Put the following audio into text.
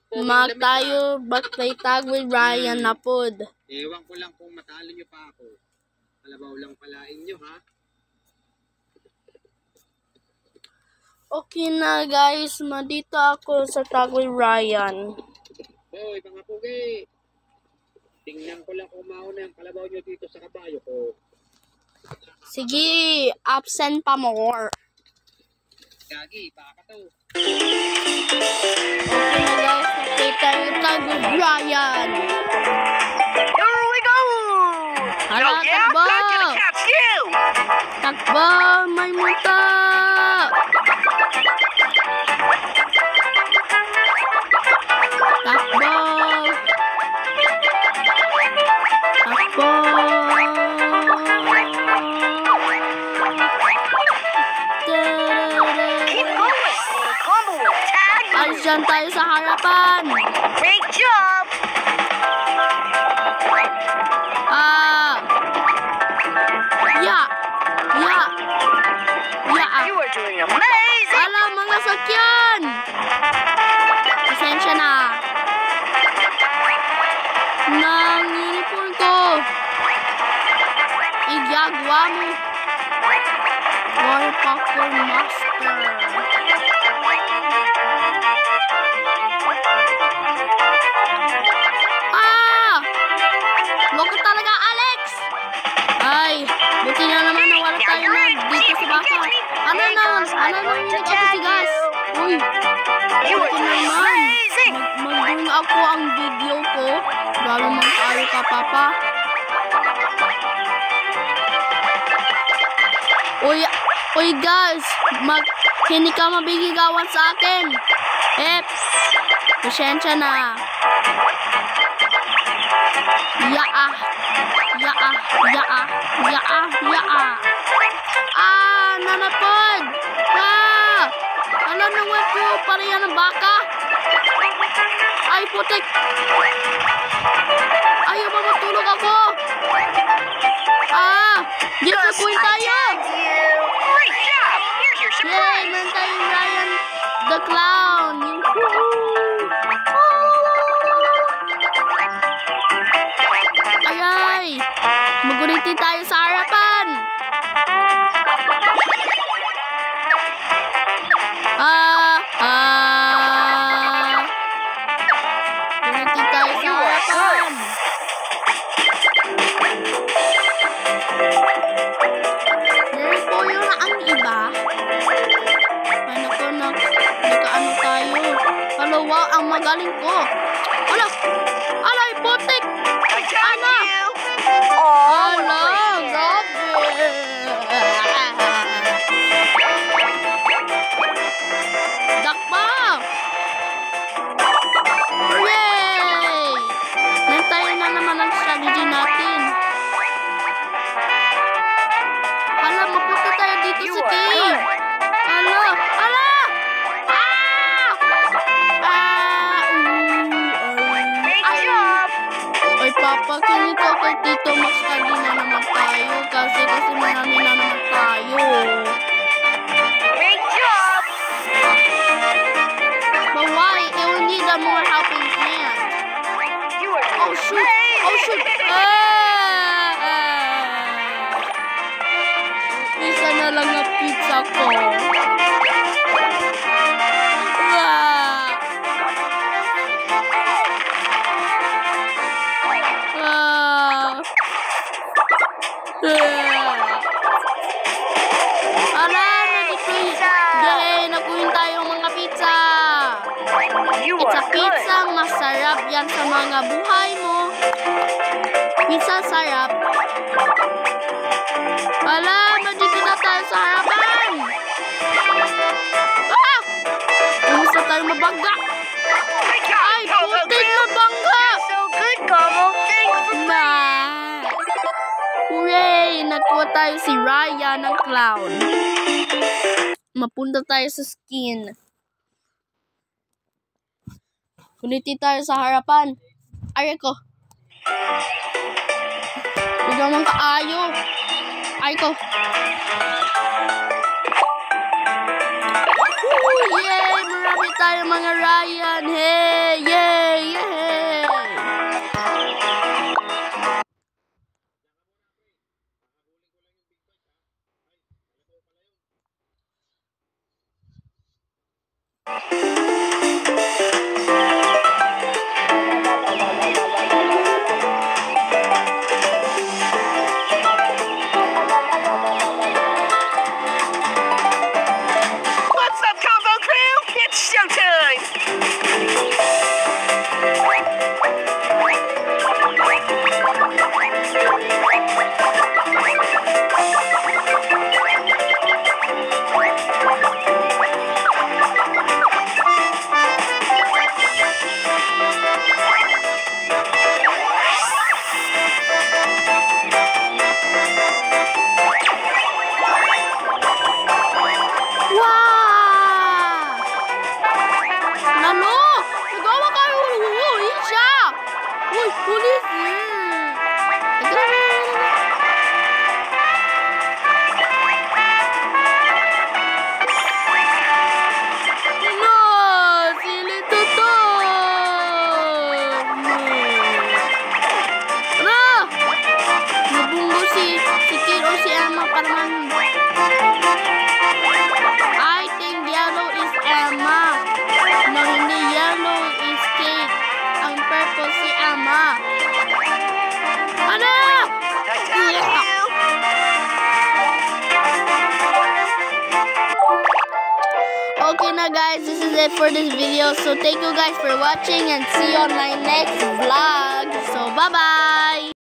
Mag tayo, back-play tag with Ryan na pod. Ewan ko lang kung matalo nyo pa ako. Kalabaw lang palain nyo, ha? Okay na guys, mandito ako sa tag with Ryan. Hoy, mga pugi! Tingnan ko lang kung mauna yung kalabaw nyo dito sa kabayo ko. Sige, absent pa more. Gagi, baka to. Okay na guys, nakita yung tag with Ryan. Here we go! Hala, takbo! Not gonna catch you! Takbo, may multa! Takbo! Takbo! Keep going! Combo will tag you! Alis dyan tayo sa harapan! Great job! Ya! Ya! Ya! You are doing amazing! Alam, mga sakyan! Pasensya na. Nang uniform ko. Igagawa mo. Water Popcorn Master. Loko talaga, Alex! Ay, buti na naman nawala tayo na dito sa baka. Ano nang nagkakasigas? Uy, You are buti doing naman. amazing! Mag-bring ako ang video ko. Grabe man tayo ka, Papa. Uy guys, hindi ka mabigigawan sa akin. Pasensya na. Yaa. Nanapod. Ano nang wag ko? Para yan ang baka. Ay, putik. Ayaw ba matulog ako? Dito queen tayo. Great job! Here's your Yay, surprise! meron tayong Ryan the Clown. Ayay! Maguliti tayo sa harapan. Maguliti tayo sa harapan. Meron po yung ang iba. Ano ko nagkaano tayo. Hello, wow, ang magaling ko. Alay, putik! I got Ano? you! Oh, Ala, grabe. Dakpa! Hooray! Nantayo na naman ang strategy natin. Hala, mapunta tayo dito You sa are cave. good. Hala! Great job! Ay, Papa, kinito kay Tito Max na naman tayo. Kasi marami na naman tayo. Great job! But why? It will need a more helping hand. You are Oh, doing shoot! amazing! Oh, shoot! Isa na lang na pizza ko. Nakuhin tayo mga pizza. You Pizza, are good! pizza, masarap yan sa mga buhay mo. Pizza, sarap. Hala, nandito na tayo sa harapan. Kumusta tayo mabangga? I got Ay, you, Combo putik Crew! mabangga. You're so good, Combo! Thanks for playing! Hooray! Nakuha tayo si Ryan ng clown. Mapunta tayo sa skin. Kuniti tayo sa harapan. Ay ko. Huwag naman kaayo. Ay ko. Yay! Marami tayo mga Ryan. Hey! Yay! Uy! Pulis! No! Sili to! Ano? Nabunggo si Kid o si Emma para man. I think yellow is Emma. No, hindi. Yellow is Kid. Ang purple si Emma. Ano? Thank you. Okay na guys, this is it for this video. So thank you guys for watching and see you on my next vlog. So bye bye.